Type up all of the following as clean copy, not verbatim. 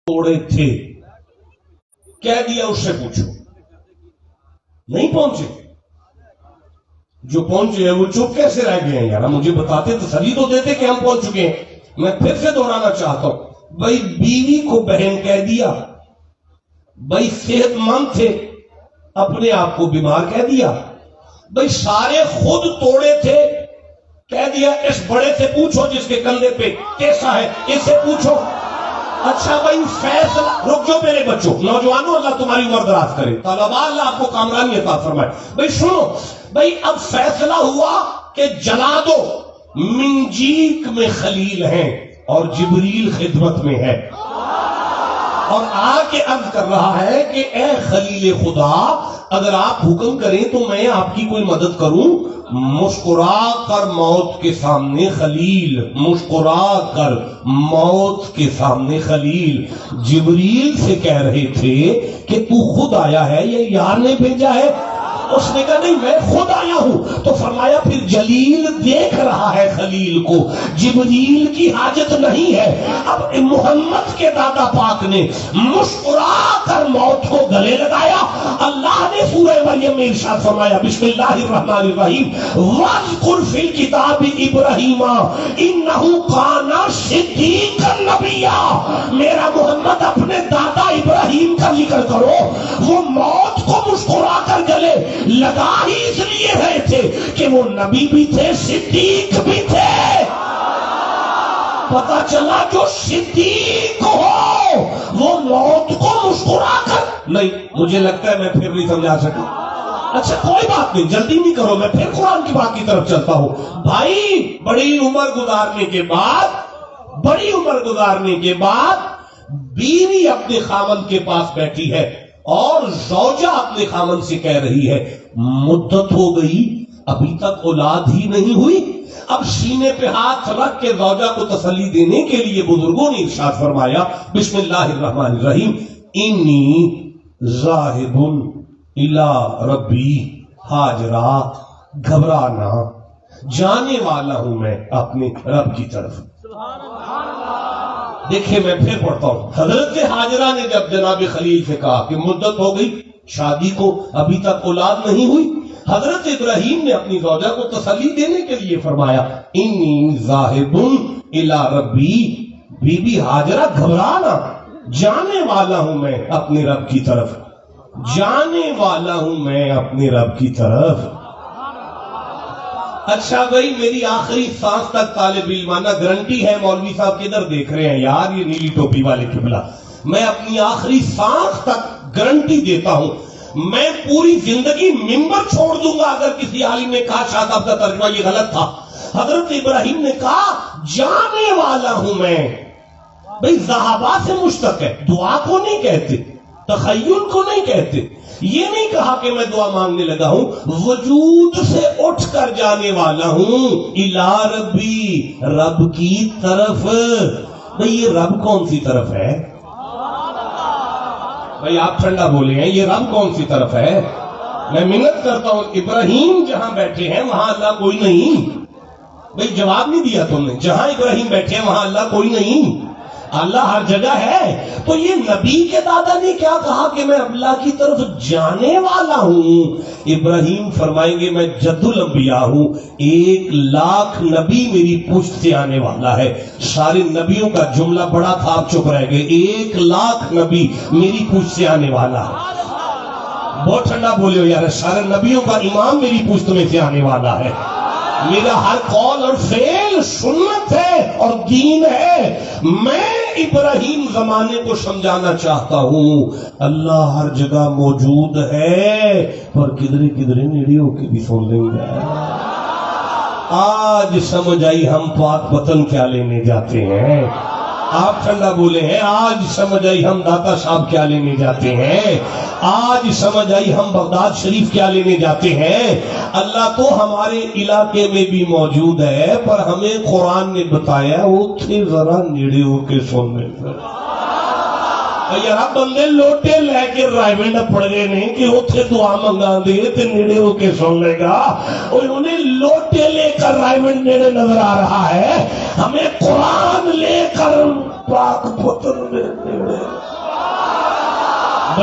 توڑے تھے، کہہ دیا اس سے پوچھو. نہیں پہنچے، جو پہنچے ہیں وہ چپ کیسے رہ گئے ہیں؟ یار مجھے بتاتے تسلی تو دیتے کہ ہم پہنچ چکے ہیں. میں پھر سے دہرانا چاہتا ہوں، بھائی بیوی کو بہن کہہ دیا، بھائی صحت مند تھے اپنے آپ کو بیمار کہہ دیا، بھائی سارے خود توڑے تھے کہہ دیا اس بڑے سے پوچھو جس کے کندھے پہ کیسا ہے اس سے پوچھو. اچھا بھائی فیصلہ، رک جاؤ میرے بچوں، نوجوانوں، اللہ تمہاری عمر دراز کرے، طلباء اللہ آپ کو کامرانی عطا فرمائے. بھائی سنو، بھائی اب فیصلہ ہوا کہ جلا دو. منجیک میں خلیل ہیں اور جبریل خدمت میں ہے، اور آ کے عرض کر رہا ہے کہ اے خلیل خدا، اگر آپ حکم کریں تو میں آپ کی کوئی مدد کروں. مسکرا کر موت کے سامنے خلیل، مسکرا کر موت کے سامنے خلیل جبریل سے کہہ رہے تھے کہ تو خود آیا ہے یا یار نے بھیجا ہے؟ اس نے کہا نہیں میں خود آیا ہوں. تو فرمایا پھر جلیل دیکھ رہا ہے خلیل کو، جبریل کی حاجت نہیں ہے. اب محمد کے دادا پاک نے مسکرا کر موت کو گلے لگایا. اللہ نے سورہ مریم میں ارشاد فرمایا بسم اللہ الرحمن الرحیم وَاذْكُرْ فِي الْكِتَابِ إِبْرَاهِيمَ إِنَّهُ كَانَ صِدِّيقًا نَبِيًّا. میرا محمد اپنے دادا ابراہیم کا ذکر کرو، وہ موت کو مسکرا کر گلے لگا ہی اس لیے رہے تھے کہ وہ نبی بھی تھے، صدیق بھی تھے. پتا چلا جو صدیق ہو وہ موت کو مسکرا کر نہیں. مجھے لگتا ہے میں پھر نہیں سمجھا سکتا. اچھا کوئی بات نہیں، جلدی نہیں کرو، میں پھر قرآن کی بات کی طرف چلتا ہوں. بھائی بڑی عمر گزارنے کے بعد بیوی اپنے خاوند کے پاس بیٹھی ہے اور زوجہ اپنے خاوند سے کہہ رہی ہے مدت ہو گئی ابھی تک اولاد ہی نہیں ہوئی. اب سینے پہ ہاتھ رکھ کے زوجہ کو تسلی دینے کے لیے بزرگوں نے ارشاد فرمایا بسم اللہ الرحمن الرحیم انی ذاہب الی ربی ہاجرہ، گھبرانا، جانے والا ہوں میں اپنے رب کی طرف. دیکھیں میں پھر پڑھتا ہوں. حضرت ہاجرہ نے جب جناب خلیل سے کہا کہ مدت ہو گئی شادی کو ابھی تک اولاد نہیں ہوئی، حضرت ابراہیم نے اپنی زوجہ کو تسلی دینے کے لیے فرمایا انی ذاہب الی ربی، بی بی ہاجرہ گھبرانا، جانے والا ہوں میں اپنے رب کی طرف، جانے والا ہوں میں اپنے رب کی طرف. اچھا بھائی میری آخری سانس تک طالب علمانہ گارنٹی ہے، مولوی صاحب کدھر دیکھ رہے ہیں یار یہ نیلی ٹوپی والے قبلہ، میں اپنی آخری سانس تک گارنٹی دیتا ہوں میں پوری زندگی ممبر چھوڑ دوں گا اگر کسی عالم نے کہا شاہ صاحب کا ترجمہ یہ غلط تھا. حضرت ابراہیم نے کہا جانے والا ہوں میں. بھئی ذہابہ سے مشتق ہے، دعا کو نہیں کہتے، تخیل کو نہیں کہتے. یہ نہیں کہا کہ میں دعا مانگنے لگا ہوں، وجود سے اٹھ کر جانے والا ہوں الی ربی، رب کی طرف. بھئی یہ رب کون سی طرف ہے؟ بھئی آپ ٹھنڈا بولے ہیں، یہ رب کون سی طرف ہے؟ میں منت کرتا ہوں ابراہیم جہاں بیٹھے ہیں وہاں اللہ کوئی نہیں. بھئی جواب نہیں دیا تم نے، جہاں ابراہیم بیٹھے ہیں وہاں اللہ کوئی نہیں، اللہ ہر جگہ ہے. تو یہ نبی کے دادا نے کیا کہا کہ میں اللہ کی طرف جانے والا ہوں. ابراہیم فرمائیں گے میں جد الانبیاء ہوں، 1,00,000 نبی میری پشت سے آنے والا ہے. سارے نبیوں کا جملہ بڑا تھا، آپ چپ رہ گئے. 1,00,000 نبی میری پشت سے آنے والا ہے. بہت ٹھنڈا بولے ہو یار، سارے نبیوں کا امام میری پشت میں سے آنے والا ہے. میرا ہر قول اور فعل سنت ہے اور دین ہے. میں ابراہیم زمانے کو سمجھانا چاہتا ہوں اللہ ہر جگہ موجود ہے، پر کدھرے کدھرے نیڑے ہو کے بھی سن لیں گے. آج سمجھ آئی ہم پاک وطن کیا لینے جاتے ہیں. آپ ٹھنڈا بولے ہیں، آج سمجھ آئی ہم داتا صاحب کیا لینے جاتے ہیں. آج سمجھ آئی ہم بغداد شریف کیا لینے جاتے ہیں. اللہ تو ہمارے علاقے میں بھی موجود ہے، پر ہمیں قرآن نے بتایا وہ تھے ذرا نیڑے ہو کے سننے سے. یار بندے لوٹے لے کے رائیونڈ پڑ گئے نہیں کہ اتھے دعا منگا دے تے نیڑے ہو کے سن لے گا. اور انہیں لوٹے لے کر رائیونڈ نیڑے نظر آ رہا ہے، ہمیں قرآن لے کر پاک پتر نیڑے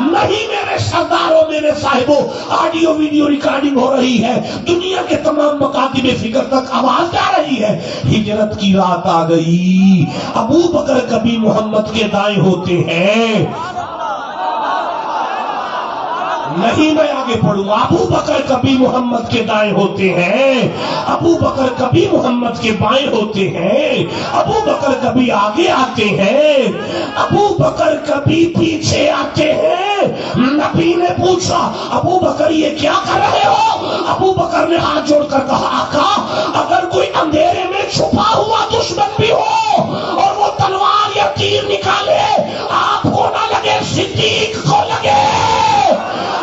نہیں میرے سرداروں، میرے صاحبوں، آڈیو ویڈیو ریکارڈنگ ہو رہی ہے، دنیا کے تمام مکاتب فکر تک آواز جا رہی ہے، ہجرت کی رات آ گئی، ابو بکر کبھی محمد کے دائیں ہوتے ہیں، نہیں میں آگے پڑھوں گا، ابو بکر کبھی محمد کے دائیں ہوتے ہیں، ابو بکر کبھی محمد کے بائیں ہوتے ہیں، ابو بکر کبھی آگے آتے ہیں، ابو بکر کبھی پیچھے آتے ہیں۔ نبی نے پوچھا ابو بکر یہ کیا کر رہے ہو؟ ابو بکر نے ہاتھ جوڑ کر کہا آقا اگر کوئی اندھیرے میں چھپا ہوا دشمن بھی ہو اور وہ تلوار یا تیر نکالے آپ کو نہ لگے، صدیق کو لگے۔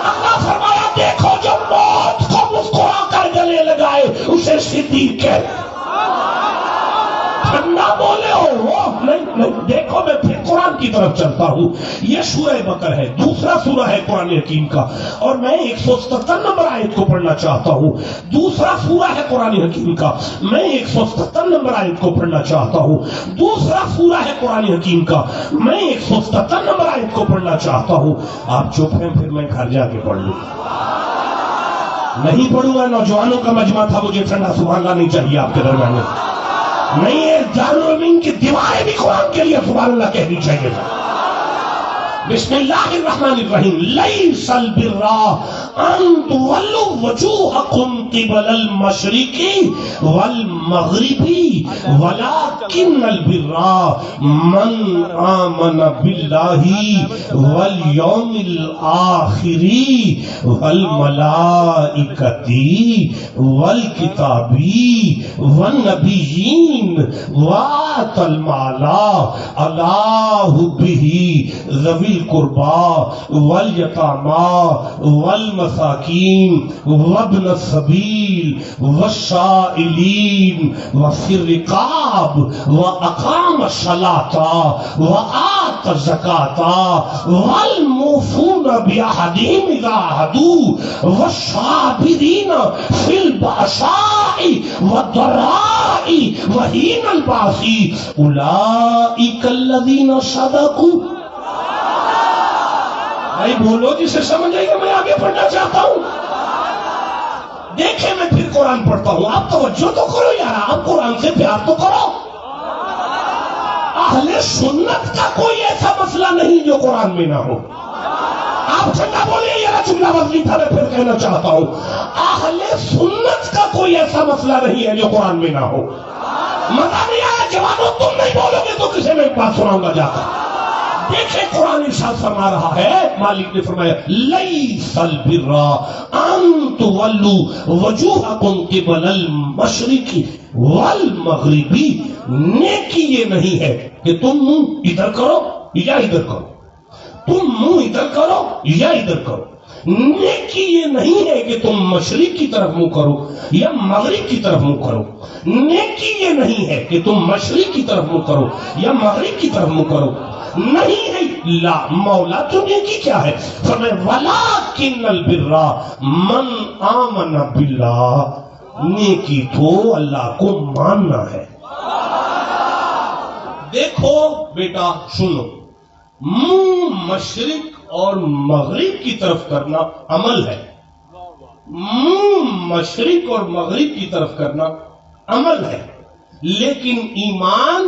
اللہ فرمایا دیکھو جو موت کو مسکرا کر گلے لگائے اسے صدیق کہتے۔ ٹھنڈا بولے ہو نہیں، دیکھو میں پھر قرآن کی طرف چلتا ہوں، یہ سورہ بقرہ ہے، دوسرا سورہ ہے قرآن حکیم کا، اور میں 177 نمبر آیت کو پڑھنا چاہتا ہوں، دوسرا سورہ ہے قرآن حکیم کا، میں 177 نمبر آیت کو پڑھنا چاہتا ہوں، دوسرا سورہ ہے قرآن حکیم کا، میں 177 نمبر آیت کو پڑھنا چاہتا ہوں۔ آپ چپ ہیں پھر میں گھر جا کے پڑھ لوں، نہیں پڑھوں گا، نوجوانوں کا مجمع تھا، مجھے ٹھنڈا سبحان اللہ نہیں چاہیے آپ کے درمیان میں، نہیں ہے دارالعلوم کی دیواریں بھی قرآن کے لیے سبحان اللہ کہنی چاہیے تھا۔ بسم اللہ الرحمن الرحیم، لیس البر ان تولوا وجوہکم قبل المشرق والمغرب ولکن البر من آمن باللہ والیوم الآخر والملائکۃ والکتاب والنبیین وآتى المال علی حبہ ذوی القربى والیتامى والمساکین وابن السبیل والسائلین وفی الرقاب واقام الصلاة وآتى الزکاة والموفون بعہدہم اذا عاہدوا والصابرین فی البأساء والضراء وحین البأس اولئک الذین صدقوا۔ بھائی بولو جسے سمجھ آئے کہ میں آگے پڑھنا چاہتا ہوں۔ دیکھیں میں پھر قرآن پڑھتا ہوں، آپ توجہ تو کرو یار، آپ قرآن سے پیار تو کرو۔ اہل سنت کا کوئی ایسا مسئلہ نہیں جو قرآن میں نہ ہو۔ آپ ٹھنڈا بولے یہ جملہ وزنی تھا، میں پھر کہنا چاہتا ہوں، اہل سنت کا کوئی ایسا مسئلہ نہیں ہے جو قرآن میں نہ ہو۔ مزہ نہیں آیا جوانوں، تم نہیں بولو گے تو کسے میں ایک بات سناؤں گا جا کر۔ دیکھیں قرآن ارشاد فرما رہا ہے، مالک نے فرمایا لیس البر ان تولوا وجوہکم قبل المشرق والمغرب، نیکی یہ نہیں ہے کہ تم منہ ادھر کرو یا ادھر کرو، تم منہ ادھر کرو یا ادھر کرو، نیکی یہ نہیں ہے کہ تم مشرق کی طرف منہ کرو یا مغرب کی طرف منہ کرو، نیکی یہ نہیں ہے کہ تم مشرق کی طرف منہ کرو یا مغرب کی طرف منہ کرو، نہیں ہے لا مولا تو نیکی کیا ہے؟ فرمائے وَلَٰكِنَّ الْبِرَّ مَنْ آمَنَ بِاللَّهِ، نیکی تو اللہ کو ماننا ہے۔ دیکھو بیٹا سنو، منہ مشرق اور مغرب کی طرف کرنا عمل ہے، منہ مشرق اور مغرب کی طرف کرنا عمل ہے، لیکن ایمان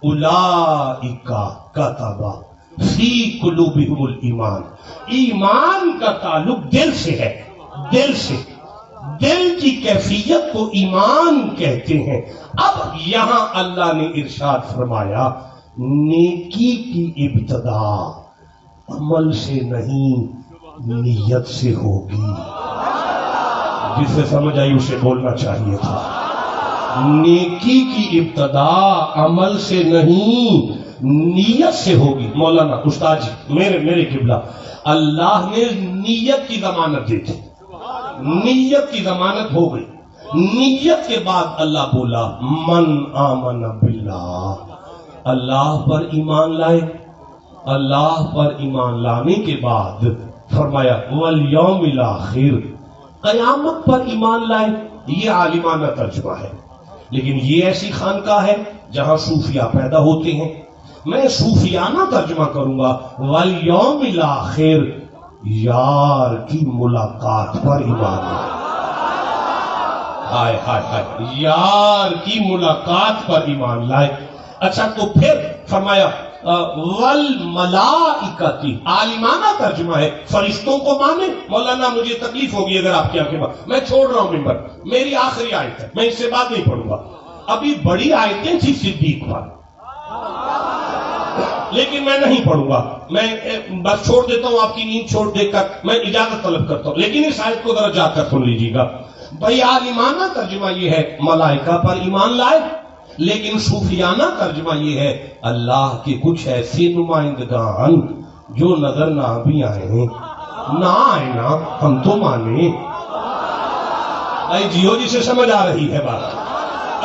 اولئک کتب فی قلوبہم الایمان، ایمان کا تعلق دل سے ہے، دل سے، دل کی کیفیت کو ایمان کہتے ہیں۔ اب یہاں اللہ نے ارشاد فرمایا نیکی کی ابتدا عمل سے نہیں نیت سے ہوگی، جسے سمجھ آئی اسے بولنا چاہیے تھا۔ نیکی کی ابتدا عمل سے نہیں نیت سے ہوگی۔ مولانا استاد جی میرے قبلہ، اللہ نے نیت کی ضمانت دی تھی، نیت کی ضمانت ہو گئی، نیت کے بعد اللہ بولا من آمن باللہ، اللہ پر ایمان لائے، اللہ پر ایمان لانے کے بعد فرمایا والیوم الآخر، قیامت پر ایمان لائے۔ یہ عالمانہ ترجمہ ہے، لیکن یہ ایسی خانقاہ ہے جہاں صوفیاء پیدا ہوتے ہیں، میں صوفیانہ ترجمہ کروں گا، والیوم الاخر، یار کی ملاقات پر ایمان لائے۔ ہائے ہائے ہائے، یار کی ملاقات پر ایمان لائے۔ اچھا تو پھر فرمایا والملائکۃ، عالمانہ ترجمہ ہے، فرشتوں کو مانے۔ مولانا مجھے تکلیف ہوگی اگر آپ کی آنکھیں بند، میں چھوڑ رہا ہوں ممبر، میری آخری آیت ہے، میں اس سے بات نہیں پڑھوں گا۔ ابھی بڑی آیتیں تھی صدیق پر، لیکن میں نہیں پڑھوں گا، میں بس چھوڑ دیتا ہوں، آپ کی نیند چھوڑ دے کر میں اجازت طلب کرتا ہوں، لیکن اس آیت کو ذرا جا کر سن لیجیے گا۔ بھائی عالمانہ ترجمہ یہ ہے ملائکہ پر ایمان لائے، لیکن صوفیانہ ترجمہ یہ ہے اللہ کے کچھ ایسے نمائندگان جو نظر نہ بھی آئے ہیں، نہ آئے نا ہم تو مانے۔ جیو جی سے سمجھ آ رہی ہے بات؟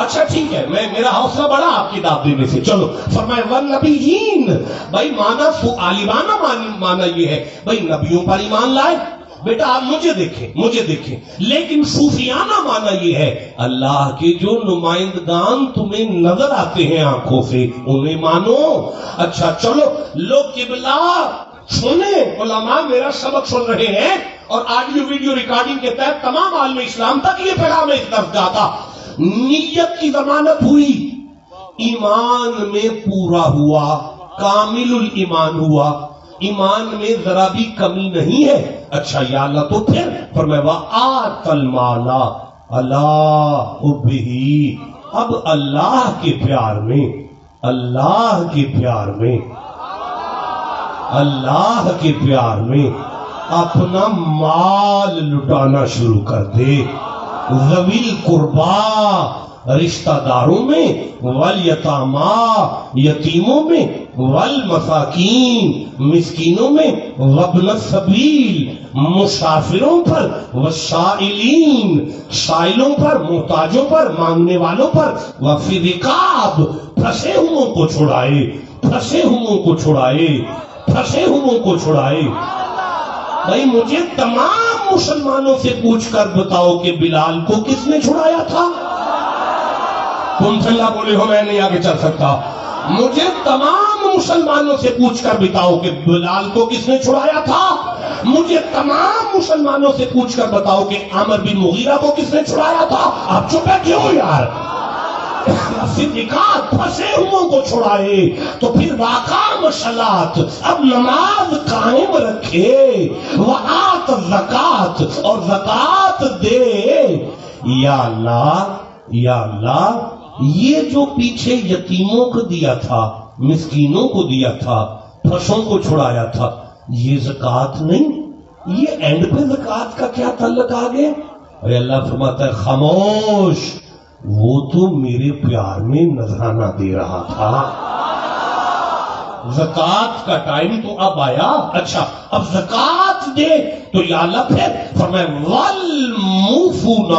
اچھا ٹھیک ہے، میرا حوصلہ بڑا آپ کی دعوت دینے سے۔ چلو فرمائے والنبیین، بھائی مانا عالمانہ مانا یہ ہے بھائی نبیوں پر ایمان لائے۔ بیٹا آپ مجھے دیکھیں، لیکن صوفیانہ مانا یہ ہے اللہ کے جو نمائندگان تمہیں نظر آتے ہیں آنکھوں سے انہیں مانو۔ اچھا چلو لوگ قبلہ سنیں، علماء میرا سبق سن رہے ہیں اور آڈیو ویڈیو ریکارڈنگ کے تحت تمام عالم اسلام تک یہ پیغام اس طرف جاتا، نیت کی ضمانت ہوئی، ایمان میں پورا ہوا، کامل الایمان ہوا، ایمان میں ذرا بھی کمی نہیں ہے۔ اچھا یا اللہ تو پھر فرمایا وآت المال علی حبہ، اب اللہ کے پیار میں، اللہ کے پیار میں، اللہ کے پیار میں اپنا مال لٹانا شروع کر دے، ذوی القربا رشتہ داروں میں، والیتاما یتیموں میں، والمساکین مسکینوں میں، وابن السبیل مسافروں پر، والسائلین سائلوں پر، محتاجوں پر، مانگنے والوں پر، وفی الرقاب پھنسے ہوئوں کو چھڑائے، پھنسے ہوئوں کو چھڑائے، پھنسے ہوئوں کو چھڑائے۔ بھائی مجھے تمام مسلمانوں سے پوچھ کر بتاؤ کہ بلال کو کس نے چھڑایا تھا؟ تم سے اللہ بولے ہو میں نہیں آگے چل سکتا۔ مجھے تمام مسلمانوں سے پوچھ کر بتاؤ کہ بلال کو کس نے چھڑایا تھا؟ مجھے تمام مسلمانوں سے پوچھ کر بتاؤ کہ عامر بن مغیرہ کو کس نے چھڑایا تھا؟ آپ چپ ہے کیوں یار؟ صدیقات پھنسے ہوئوں کو چھڑائے تو پھر واقام الصلاۃ، اب نماز قائم رکھے، وآت الزکات اور زکات دے۔ یا اللہ یا اللہ، یہ جو پیچھے یتیموں کو دیا تھا، مسکینوں کو دیا تھا، پھنسوں کو چھڑایا تھا، یہ زکات نہیں، یہ اینڈ پہ زکات کا کیا تعلق آگے؟ اے اللہ فرماتا ہے خاموش، وہ تو میرے پیار میں نذرانہ دے رہا تھا، زکات کا ٹائم تو اب آیا۔ اچھا اب زکات دے تو یا اللہ پھر فرمائے والموفون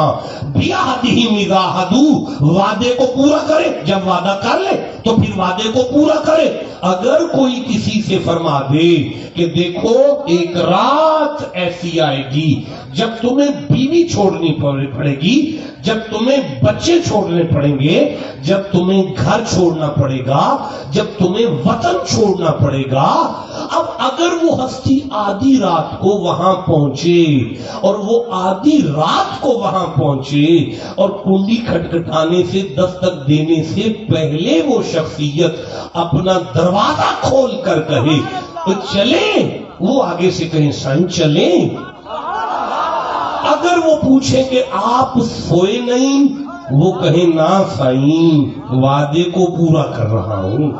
بعہدہم اذا عاہدوا، وعدے کو پورا کرے، جب وعدہ کر لے تو پھر وعدے کو پورا کرے۔ اگر کوئی کسی سے فرما دے کہ دیکھو ایک رات ایسی آئے گی جب تمہیں بیوی چھوڑنی پڑے گی، جب تمہیں بچے چھوڑنے پڑیں گے، جب تمہیں گھر چھوڑنا پڑے گا، جب تمہیں وطن چھوڑنا پڑے گا، اب اگر وہ ہستی آدھی رات کو وہاں پہنچے اور وہ آدھی رات کو وہاں پہنچے اور کنڈی کھٹکھٹانے سے دستک دینے سے پہلے وہ شخصیت اپنا دروازہ کھول کر کہے تو چلیں، وہ آگے سے کہیں سائیں چلیں۔ اگر وہ پوچھیں کہ آپ سوئے نہیں، وہ کہیں نہ سائیں وعدے کو پورا کر رہا ہوں۔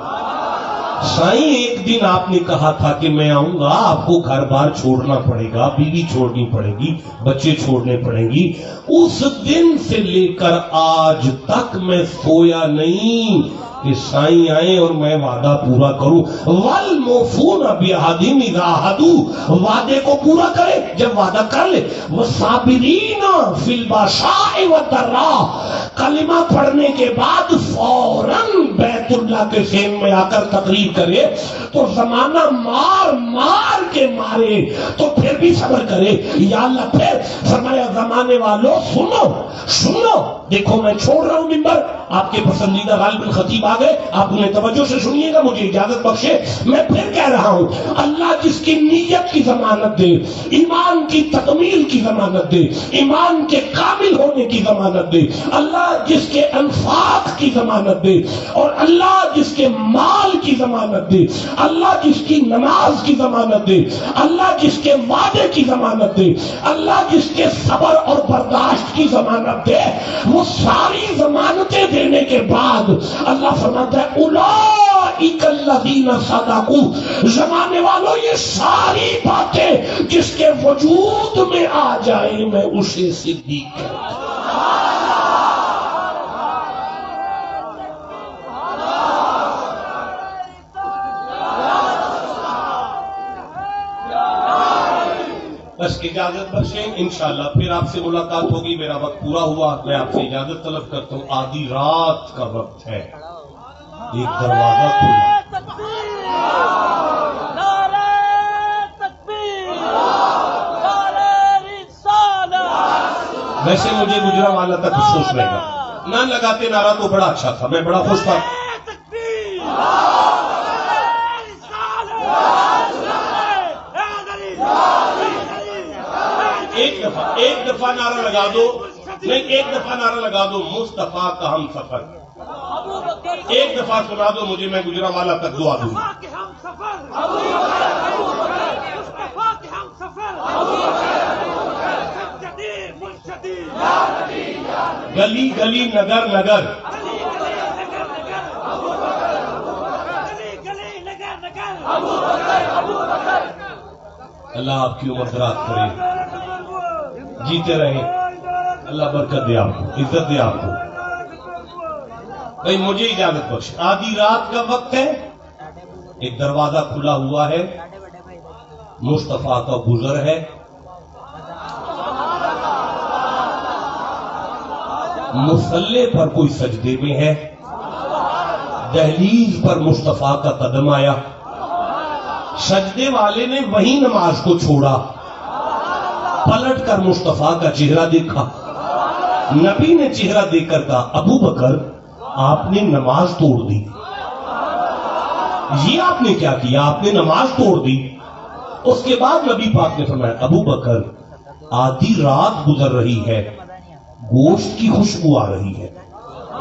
سائیں ایک دن آپ نے کہا تھا کہ میں آؤں گا، آپ کو گھر بار چھوڑنا پڑے گا، بیوی چھوڑنی پڑے گی، بچے چھوڑنے پڑیں گی، اس دن سے لے کر آج تک میں سویا نہیں کہ سائیں آئیں اور میں وعدہ پورا کروں۔ والموفون بعہدہم اذا عاہدوا، وعدے کو پورا کرے جب وعدہ کر لے۔ والصابرین فی البأساء والضراء، کلمہ پڑھنے کے بعد فوراً بیت اللہ کے سین میں آ کر تقریر کرے تو زمانہ مار مار کے کے مارے تو پھر بھی صبر کرے. یا اللہ پھر فرمایا زمانے والوں سنو سنو, دیکھو میں چھوڑ رہا ہوں ممبر, آپ کے پسندیدہ غالب الخطیب آ گئے, آپ انہیں توجہ سے سنیے گا, مجھے اجازت بخشے. میں پھر کہہ رہا ہوں, اللہ جس کی نیت کی ضمانت دے, ایمان کی تکمیل کی ضمانت دے, ایمان کے کامل ہونے کی ضمانت دے, اللہ جس کے انفاق کی ضمانت دے, اور اللہ جس کے مال کی ضمانت دے, اللہ جس کی نماز کی ضمانت دے, اللہ جس کے وعدے کی ضمانت دے, اللہ جس کے صبر اور برداشت کی ضمانت دے, وہ ساری ضمانتیں دینے کے بعد اللہ فرماتا ہے اولئک الذین صدقوا, زمانے والوں یہ ساری باتیں جس کے وجود میں آ جائے میں اسے صدیق کہتا ہوں. بس اجازت بخشیں, انشاءاللہ پھر آپ سے ملاقات ہوگی. میرا وقت پورا ہوا, میں آپ سے اجازت طلب کرتا ہوں. آدھی رات کا وقت ہے, ایک دروازہ کھلا. ویسے مجھے گجرانوالہ تک افسوس رہے گا, نہ لگاتے نعرہ تو بڑا اچھا تھا, میں بڑا خوش تھا. ایک دفعہ نعرہ لگا دو, نہیں ایک دفعہ نعرہ لگا دو, مصطفیٰ کا ہم سفر. ایک دفعہ سنا دو مجھے, میں گجرانوالہ تک دعا دوں. گلی گلی نگر نگر, اللہ آپ کی عمر دراز کرے, جیتے رہیں, اللہ برکت دے آپ کو, عزت دے آپ کو. بھائی مجھے اجازت بخش, آدھی رات کا وقت ہے, ایک دروازہ کھلا ہوا ہے, مصطفیٰ کا گزر ہے, مصلی پر کوئی سجدے میں ہے, دہلیز پر مصطفیٰ کا قدم آیا, سجدے والے نے وہی نماز کو چھوڑا, پلٹ کر مصطفیٰ کا چہرہ دیکھا. نبی نے چہرہ دیکھ کر کہا ابو بکر آپ نے نماز توڑ دی. یہ آپ نے کیا کیا, آپ نے نماز توڑ دی. اس کے بعد نبی پاک نے فرمایا ابو بکر آدھی رات گزر رہی ہے, گوشت کی خوشبو آ رہی ہے,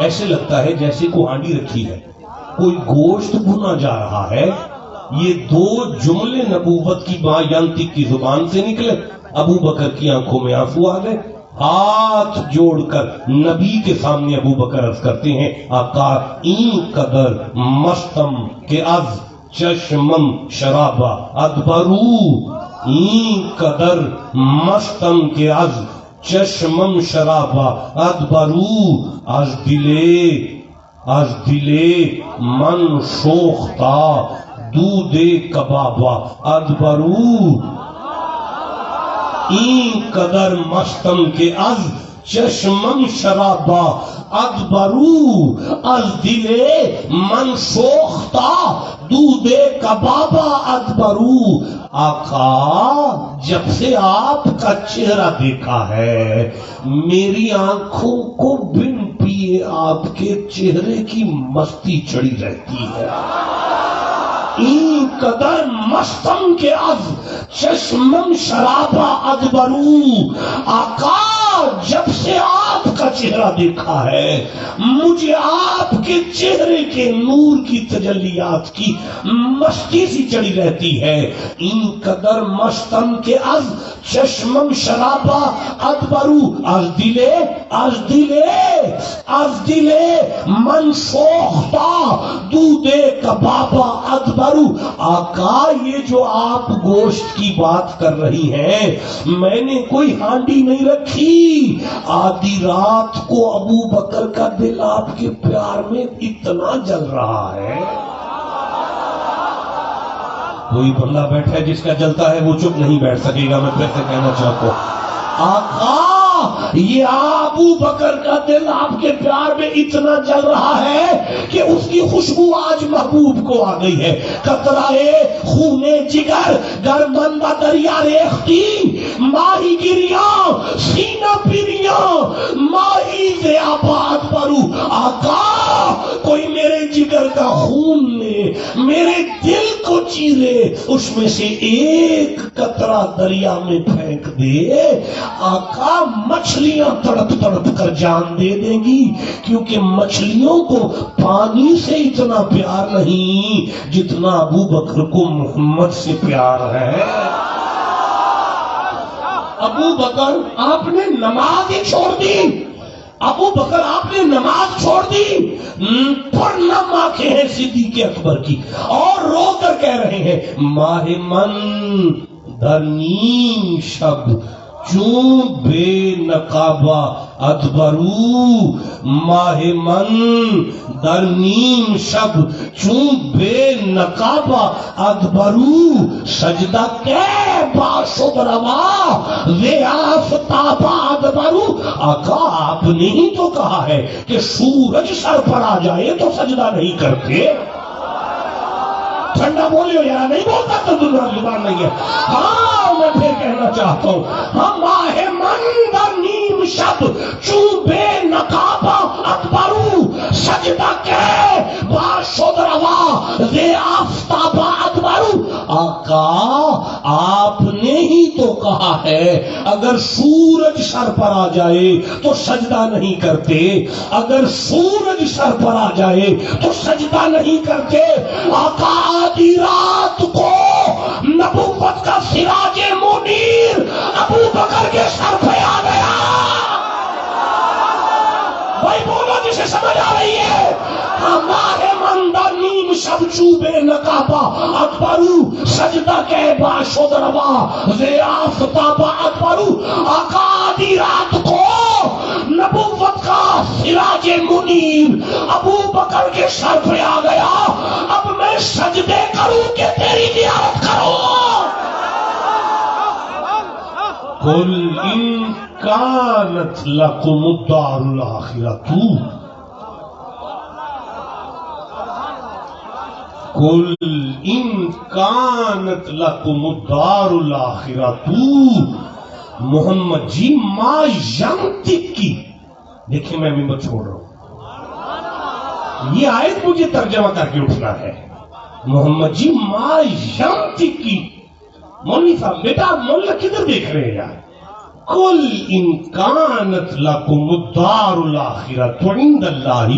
ایسے لگتا ہے جیسے کوئی ہانڈی رکھی ہے, کوئی گوشت بھنا جا رہا ہے. یہ دو جملے نبوت کی ینطق کی زبان سے نکلے. ابو بکر کی آنکھوں میں آنسو آ گئے, ہاتھ جوڑ کر نبی کے سامنے ابو بکر عرض کرتے ہیں آقا این قدر مستم کے از چشمم شرابا ادبرو, این قدر مستم کے از چشمم شرابا ادبرو, از دلے من شوختا دودھ کبابا ادبرو, این قدر مستم کے از چشمم شرابا ادبرو, از دلے من شوختا دودھ کبابا ادبرو. آقا جب سے آپ کا چہرہ دیکھا ہے میری آنکھوں کو بن پیے آپ کے چہرے کی مستی چڑھی رہتی ہے. این قدر مستم کے از چشمم شرابا ادبرو, آقا جب سے آپ کا چہرہ دیکھا ہے مجھے آپ کے چہرے کے نور کی تجلیات کی مستی سی چڑھی رہتی ہے. این قدر مستم کے از چشمم شرابا ادبرو, از دلے من سوختا دودھ کبابا ادبرو. آقا یہ جو آپ گوشت کی بات کر رہی ہیں میں نے کوئی ہانڈی نہیں رکھی. آدھی رات کو ابو بکر کا دل آپ کے پیار میں اتنا جل رہا ہے. کوئی بندہ بیٹھا ہے جس کا جلتا ہے وہ چپ نہیں بیٹھ سکے گا. میں پھر سے کہنا چاہتا ہوں آقا یہ ابو بکر کا دل آپ کے پیار میں اتنا جل رہا ہے کہ اس کی خوشبو آج محبوب کو آ گئی ہے. قطرائے خون جگر گر بندہ دریا ریختی ماہی گریاں سینہ پیریاں ماہی سے آباد پرو. آقا کوئی میرے جگر کا خون لے میرے دل کو چیرے اس میں سے ایک قطرہ دریا میں پھینک دے. آقا مچھلیاں تڑپ تڑپ کر جان دے دیں گی کیونکہ مچھلیوں کو پانی سے اتنا پیار نہیں جتنا ابو بکر کو محمد سے پیار ہے. ابو بکر آپ نے نماز ہی چھوڑ دی. ابو بکر آپ نے نماز چھوڑ دی. پڑھنا آنکھیں ہیں صدیق اکبر کی اور رو کر کہہ رہے ہیں ماہ من در نیم شب چون بے نقابہ ادبرو. ماہ من در نیم شب چون بے نقابہ ادبرو. سجدہ کے باشد روا وے آفتابہ ادبرو. آقا آپ نے ہی تو کہا ہے کہ سورج سر پر آ جائے تو سجدہ نہیں کرتے. ٹھنڈا بولے ہو یار, نہیں بولتا تو زبان نہیں ہے. ہاں میں پھر کہنا چاہتا ہوں ہم ماہ من در نیم شب چون بے نقابہ ادبرو. سجدہ کے باشد روا زے آفتابہ ادبرو. آقا آپ نے ہی تو کہا ہے اگر سورج سر پر آ جائے تو سجدہ نہیں کرتے. اگر سورج سر پر آ جائے تو سجدہ نہیں کرتے. آقا آدھی رات کو نبوت کا سراج منیر ابو بکر کے سر پہ آ گیا. بھائی بولو جسے سمجھ آ رہی ہے. ہمارے مندر نیم شب چوبے نقابہ اکبرو. سجدہ کے باشد روا زے آفتابہ ادبرو. آقا آدھی رات کو نبوت کا سراج منیر ابو بکر کے سر پہ آ گیا. اب میں سجدے کروں کہ تیری زیارت کروں. قل ان کانت لکم الدار الاخرۃ قل ان کانت لکم الدار الاخرۃ. محمد جی ما ینطق کی دیکھیں میں بھی چھوڑ رہا ہوں, یہ آیت مجھے ترجمہ کر کے اٹھنا ہے. محمد جی ما ینطق کی. مولوی صاحب بیٹا مولا کدھر دیکھ رہے ہیں یار. قل ان کانت لکم الدار الاخرۃ عند اللہ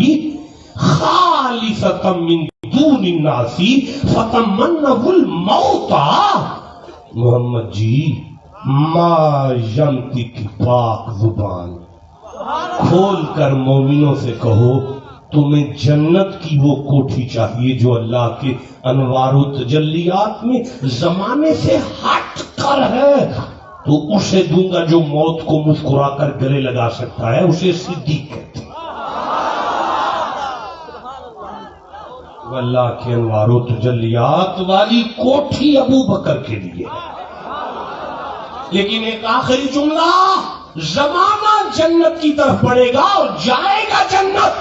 خالصۃ من دون الناس فتمنوا الموت. محمد جی ما ینطق کی پاک زبان کھول کر مومنوں سے کہو تمہیں جنت کی وہ کوٹھی چاہیے جو اللہ کے انوار و تجلیات میں زمانے سے ہٹ کر ہے تو اسے دوں گا. جو موت کو مسکرا کر گلے لگا سکتا ہے اسے صدیق کہتے ہیں. اللہ کے انوار و تجلیات والی کوٹھی ابو بکر کے لیے. لیکن ایک آخری جملہ, زمانہ جنت کی طرف بڑھے گا اور جائے گا جنت,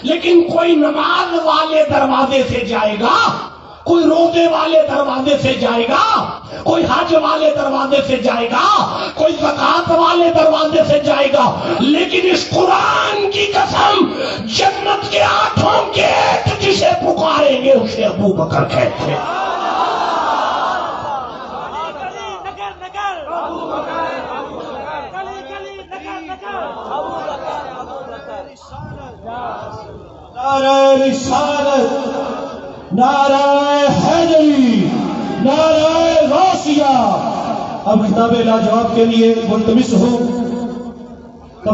لیکن کوئی نماز والے دروازے سے جائے گا, کوئی روزے والے دروازے سے جائے گا, کوئی حج والے دروازے سے جائے گا, کوئی زکات والے دروازے سے جائے گا. لیکن اس قرآن کی قسم جنت کے 8 گیٹ جسے پکاریں گے اسے ابو بکر کہتے ہیں. نعرہ رسالت, نعرہ حیدری, نعرہ غوثیہ. اب خطاب لاجواب کے لیے ملتمس ہوں